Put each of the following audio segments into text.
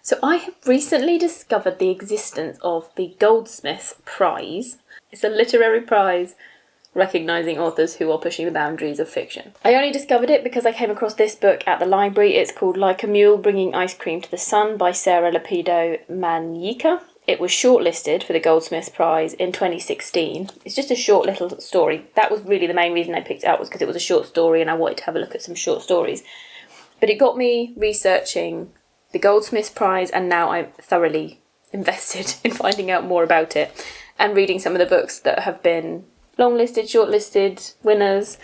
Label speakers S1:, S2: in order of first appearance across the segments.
S1: So I have recently discovered the existence of the Goldsmith Prize. It's a literary prize recognising authors who are pushing the boundaries of fiction. I only discovered it because I came across this book at the library. It's called Like a Mule Bringing Ice Cream to the Sun by Sarah Lapidary Manyika. It was shortlisted for the Goldsmith Prize in 2016. It's just a short little story. That was really the main reason I picked it up, was because it was a short story and I wanted to have a look at some short stories. But it got me researching the Goldsmith Prize, and now I'm thoroughly invested in finding out more about it and reading some of the books that have been long-listed, shortlisted, winners.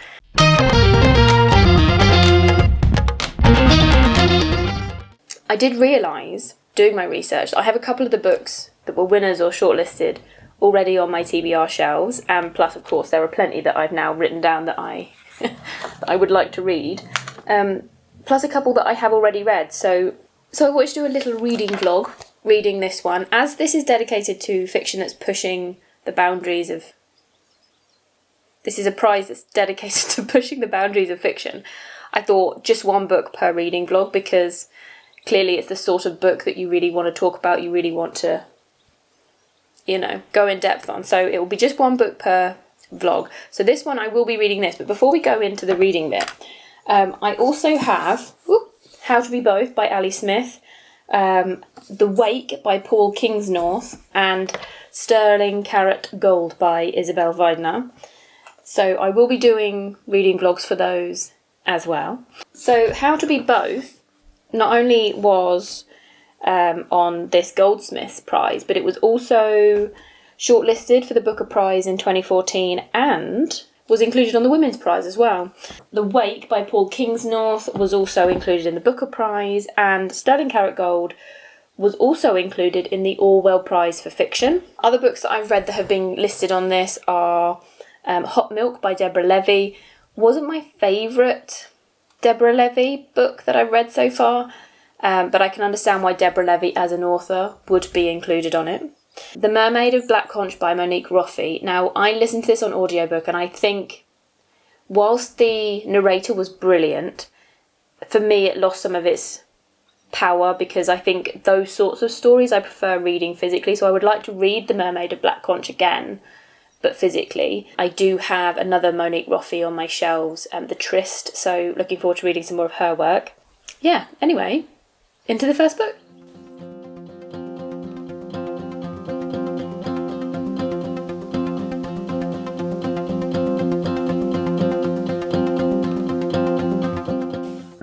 S1: I did realise, doing my research, that I have a couple of the books that were winners or shortlisted already on my TBR shelves, and plus, of course, there are plenty that I've now written down that I would like to read, plus a couple that I have already read. So I wanted to do a little reading vlog, reading this one. As this is dedicated to fiction that's pushing the boundaries of... This is a prize that's dedicated to pushing the boundaries of fiction. I thought just one book per reading vlog, because clearly it's the sort of book that you really want to talk about, you really want to, go in depth on. So it will be just one book per vlog. So this one, I will be reading this. But before we go into the reading bit, I also have How to Be Both by Ali Smith, The Wake by Paul Kingsnorth, and Sterling Carat Gold by Isabel Weidner. So I will be doing reading vlogs for those as well. So How to Be Both not only was on this Goldsmith Prize, but it was also shortlisted for the Booker Prize in 2014 and was included on the Women's Prize as well. The Wake by Paul Kingsnorth was also included in the Booker Prize, and Sterling Carat Gold was also included in the Orwell Prize for Fiction. Other books that I've read that have been listed on this are Hot Milk by Deborah Levy. Wasn't my favourite Deborah Levy book that I've read so far, but I can understand why Deborah Levy as an author would be included on it. The Mermaid of Black Conch by Monique Roffey. Now, I listened to this on audiobook, and I think whilst the narrator was brilliant, for me it lost some of its power, because I think those sorts of stories I prefer reading physically, so I would like to read The Mermaid of Black Conch again, but physically. I do have another Monique Roffey on my shelves, The Tryst, so looking forward to reading some more of her work. Yeah, anyway, into the first book.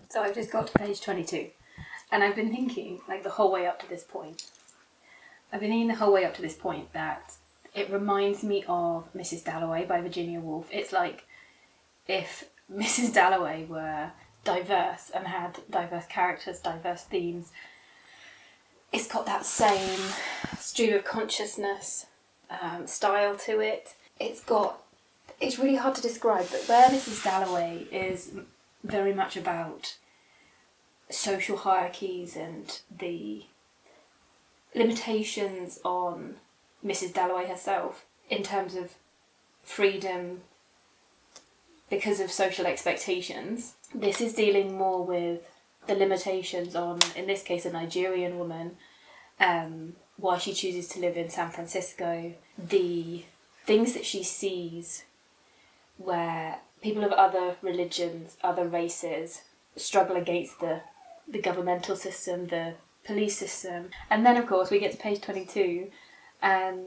S1: So I've just got to page 22, and I've been thinking, the whole way up to this point, that it reminds me of Mrs. Dalloway by Virginia Woolf. It's like if Mrs. Dalloway were diverse and had diverse characters, diverse themes. It's got that same stream of consciousness style to it. It's really hard to describe, but where Mrs. Dalloway is very much about social hierarchies and the limitations on Mrs. Dalloway herself in terms of freedom because of social expectations. This is dealing more with the limitations on, in this case, a Nigerian woman, why she chooses to live in San Francisco, the things that she sees where people of other religions, other races struggle against the governmental system, the police system. And then, of course, we get to page 22, and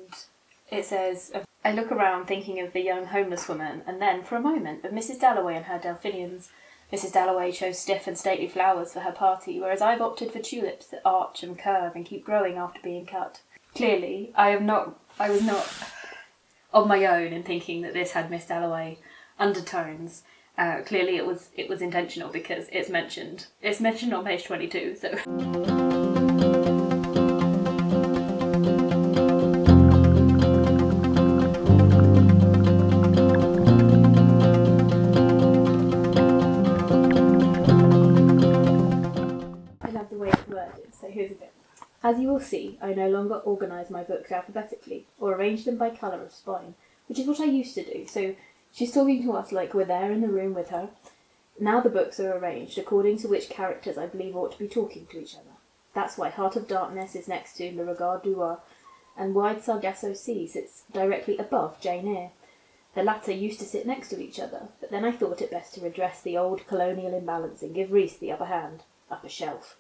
S1: it says, I look around thinking of the young homeless woman, and then, for a moment, of Mrs. Dalloway and her delphiniums. Mrs. Dalloway chose stiff and stately flowers for her party, whereas I've opted for tulips that arch and curve and keep growing after being cut. Clearly, I was not on my own in thinking that this had Miss Dalloway undertones. Clearly it was intentional, because it's mentioned on page 22, so... I love the way it's worded, so here's a bit. As you will see, I no longer organise my books alphabetically, or arrange them by colour of spine, which is what I used to do, so she's talking to us like we're there in the room with her. Now the books are arranged according to which characters I believe ought to be talking to each other. That's why Heart of Darkness is next to Le Regard du Roi, and Wide Sargasso Sea sits directly above Jane Eyre. The latter used to sit next to each other, but then I thought it best to redress the old colonial imbalance and give Reese the upper hand, up a shelf.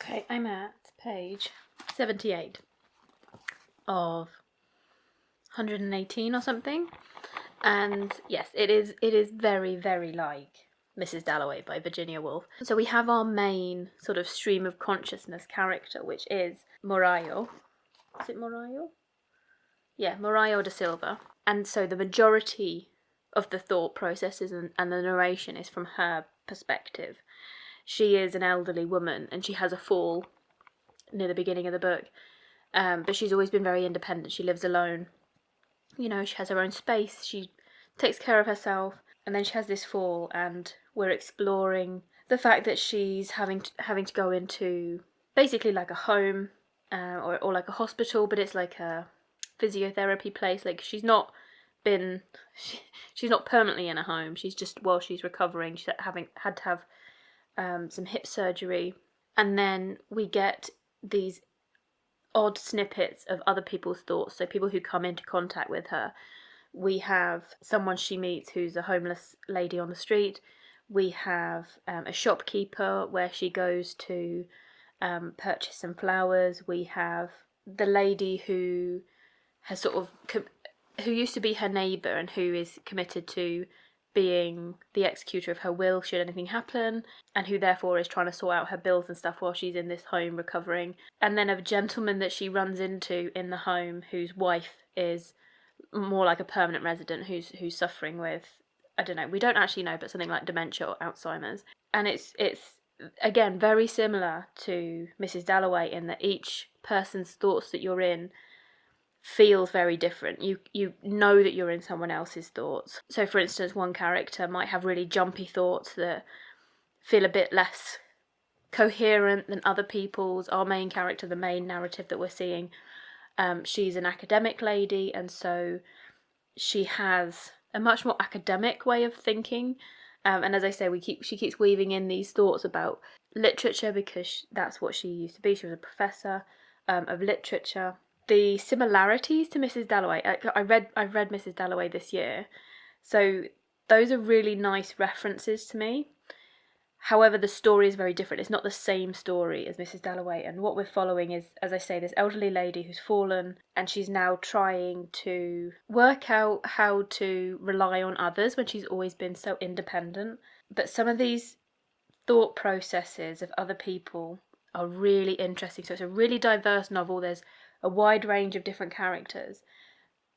S1: Okay, I'm at page 78 of 118 or something, and yes, it is very, very like Mrs. Dalloway by Virginia Woolf. So we have our main sort of stream of consciousness character, which is Morayo. Is it Morayo? Yeah, Morayo da Silva. And so the majority of the thought processes and the narration is from her perspective. She is an elderly woman and she has a fall near the beginning of the book, but she's always been very independent. She lives alone. You know, she has her own space. She takes care of herself, and then she has this fall, and we're exploring the fact that she's having to go into basically like a home, or like a hospital, but it's like a physiotherapy place. Like she's not permanently in a home. She's just, while she's recovering, she's had to have some hip surgery, and then we get these odd snippets of other people's thoughts, so people who come into contact with her. We have someone she meets who's a homeless lady on the street. We have a shopkeeper where she goes to purchase some flowers. We have the lady who has sort of who used to be her neighbour and who is committed to being the executor of her will should anything happen, and who therefore is trying to sort out her bills and stuff while she's in this home recovering. And then a gentleman that she runs into in the home whose wife is more like a permanent resident who's suffering with, I don't know, we don't actually know, but something like dementia or Alzheimer's. And it's again very similar to Mrs. Dalloway in that each person's thoughts that you're in feels very different. You know that you're in someone else's thoughts. So for instance, one character might have really jumpy thoughts that feel a bit less coherent than other people's. Our main character, the main narrative that we're seeing, she's an academic lady, and so she has a much more academic way of thinking, and as I say, she keeps weaving in these thoughts about literature because that's what she used to be. She was a professor of literature. The similarities to Mrs. Dalloway, I've read Mrs. Dalloway this year, so those are really nice references to me. However, the story is very different. It's not the same story as Mrs. Dalloway, and what we're following is, as I say, this elderly lady who's fallen, and she's now trying to work out how to rely on others when she's always been so independent. But some of these thought processes of other people are really interesting. So it's a really diverse novel. There's a wide range of different characters,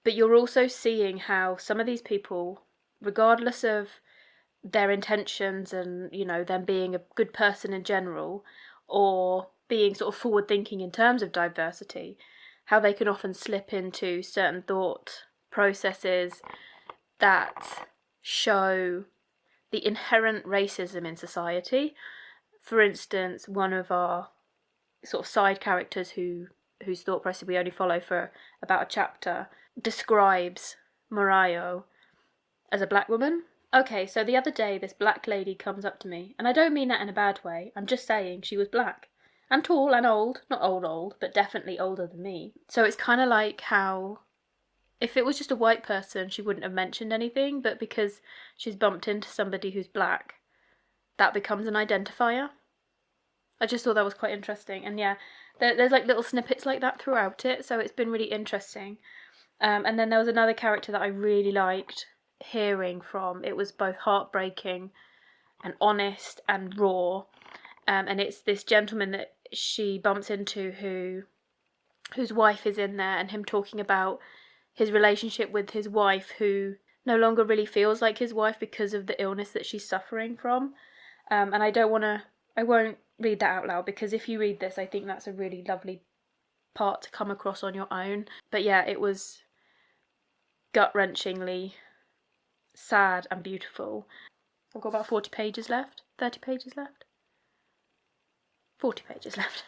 S1: but you're also seeing how some of these people, regardless of their intentions and, you know, them being a good person in general, or being sort of forward thinking in terms of diversity, how they can often slip into certain thought processes that show the inherent racism in society. For instance, one of our sort of side characters whose thought process we only follow for about a chapter describes Morayo as a black woman. Okay, so the other day this black lady comes up to me, and I don't mean that in a bad way, I'm just saying she was black. And tall and old. Not old, but definitely older than me. So it's kind of like how, if it was just a white person, she wouldn't have mentioned anything, but because she's bumped into somebody who's black, that becomes an identifier. I just thought that was quite interesting. And yeah, there's like little snippets like that throughout it, so it's been really interesting. And then there was another character that I really liked hearing from. It was both heartbreaking and honest and raw, and it's this gentleman that she bumps into whose wife is in there, and him talking about his relationship with his wife, who no longer really feels like his wife because of the illness that she's suffering from. And I won't read that out loud, because if you read this, I think that's a really lovely part to come across on your own. But yeah, it was gut-wrenchingly sad and beautiful. I've got about 40 pages left. 30 pages left? 40 pages left.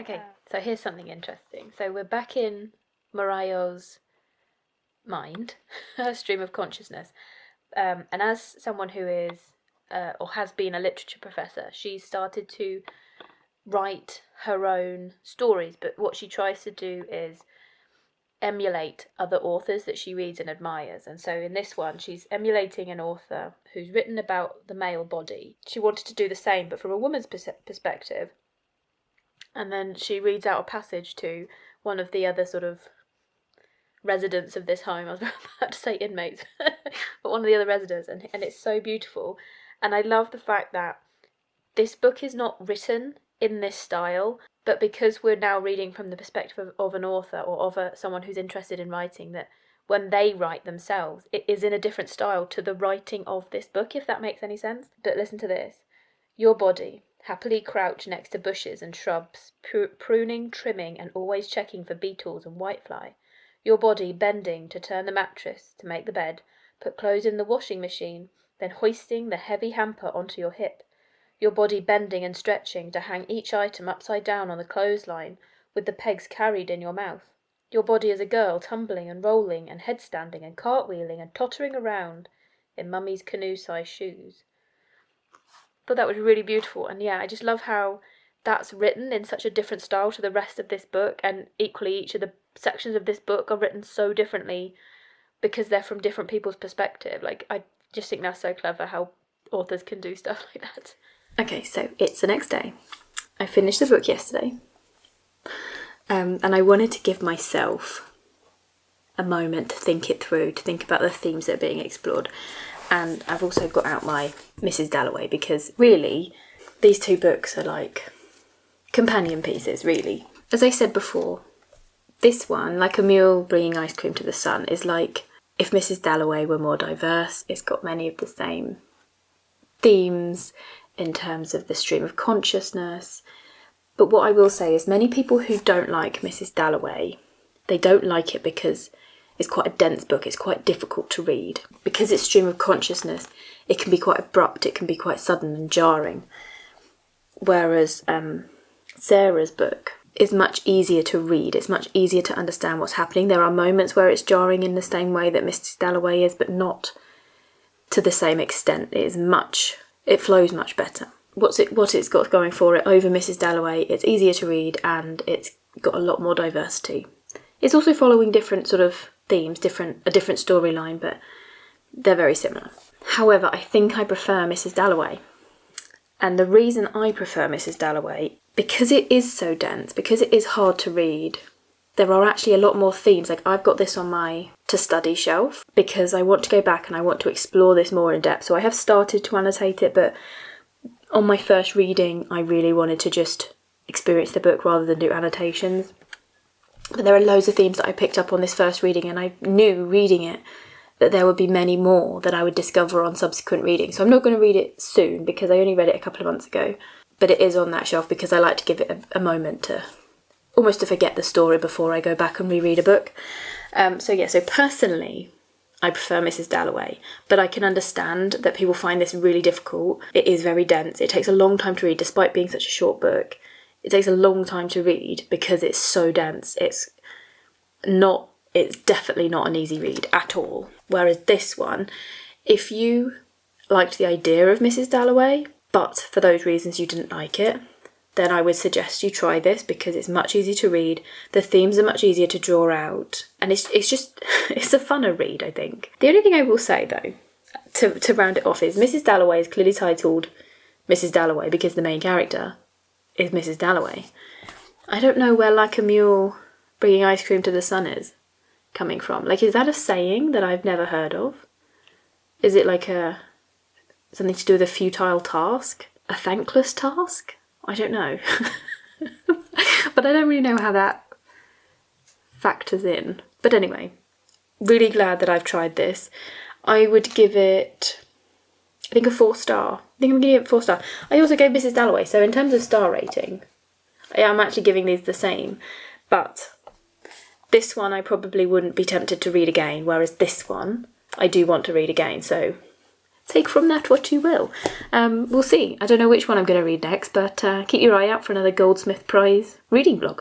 S1: Okay, so here's something interesting. So we're back in Mariah's mind, her stream of consciousness. And as someone who is, or has been a literature professor, she's started to write her own stories, but what she tries to do is emulate other authors that she reads and admires. And so in this one, she's emulating an author who's written about the male body. She wanted to do the same, but from a woman's perspective. And then she reads out a passage to one of the other sort of residents of this home. I was about to say inmates, but one of the other residents, and it's so beautiful. And I love the fact that this book is not written in this style, but because we're now reading from the perspective of an author or of someone who's interested in writing, that when they write themselves, it is in a different style to the writing of this book, if that makes any sense. But listen to this. Your body, happily crouched next to bushes and shrubs, pruning, trimming, and always checking for beetles and whitefly. Your body bending to turn the mattress, to make the bed, put clothes in the washing machine, then hoisting the heavy hamper onto your hip. Your body bending and stretching to hang each item upside down on the clothesline, with the pegs carried in your mouth. Your body as a girl tumbling and rolling and headstanding and cartwheeling and tottering around in mummy's canoe-sized shoes. I thought that was really beautiful, and yeah, I just love how that's written in such a different style to the rest of this book, and equally each of the sections of this book are written so differently because they're from different people's perspective. Like, I just think that's so clever how authors can do stuff like that. Okay, so it's the next day. I finished the book yesterday, and I wanted to give myself a moment to think it through, to think about the themes that are being explored. And I've also got out my Mrs. Dalloway, because really these two books are like companion pieces, really. As I said before, this one, like a mule bringing ice cream to the sun, is like if Mrs. Dalloway were more diverse. It's got many of the same themes in terms of the stream of consciousness. But what I will say is many people who don't like Mrs. Dalloway, they don't like it because it's quite a dense book, it's quite difficult to read. Because it's stream of consciousness, it can be quite abrupt, it can be quite sudden and jarring. Whereas Sarah's book is much easier to read, it's much easier to understand what's happening. There are moments where it's jarring in the same way that Mrs. Dalloway is, but not to the same extent. It flows much better. What it's got going for it over Mrs. Dalloway, it's easier to read and it's got a lot more diversity. It's also following different sort of themes, a different storyline, but they're very similar. However, I think I prefer Mrs. Dalloway. And the reason I prefer Mrs. Dalloway, because it is so dense, because it is hard to read, there are actually a lot more themes. Like, I've got this on my to study shelf because I want to go back and I want to explore this more in depth. So I have started to annotate it, but on my first reading, I really wanted to just experience the book rather than do annotations. But there are loads of themes that I picked up on this first reading, and I knew reading it that there would be many more that I would discover on subsequent reading. So I'm not going to read it soon because I only read it a couple of months ago, but it is on that shelf because I like to give it a moment to almost to forget the story before I go back and reread a book. So personally, I prefer Mrs. Dalloway, but I can understand that people find this really difficult. It is very dense. It takes a long time to read, despite being such a short book. It takes a long time to read because it's so dense. It's definitely not an easy read at all. Whereas this one, if you liked the idea of Mrs. Dalloway, but for those reasons you didn't like it, then I would suggest you try this because it's much easier to read. The themes are much easier to draw out. And it's a funner read, I think. The only thing I will say, though, to round it off, is Mrs. Dalloway is clearly titled Mrs. Dalloway because the main character is Mrs. Dalloway. I don't know where Like a Mule Bringing Ice Cream to the Sun is coming from. Like, is that a saying that I've never heard of? Is it like something to do with a futile task? A thankless task? I don't know. But I don't really know how that factors in. But anyway, really glad that I've tried this. I would give it, I think, a 4-star. I think I'm giving it 4-star. I also gave Mrs. Dalloway, so in terms of star rating, I'm actually giving these the same. But This one I probably wouldn't be tempted to read again, whereas this one I do want to read again, so take from that what you will. We'll see. I don't know which one I'm going to read next, but keep your eye out for another Goldsmith Prize reading vlog.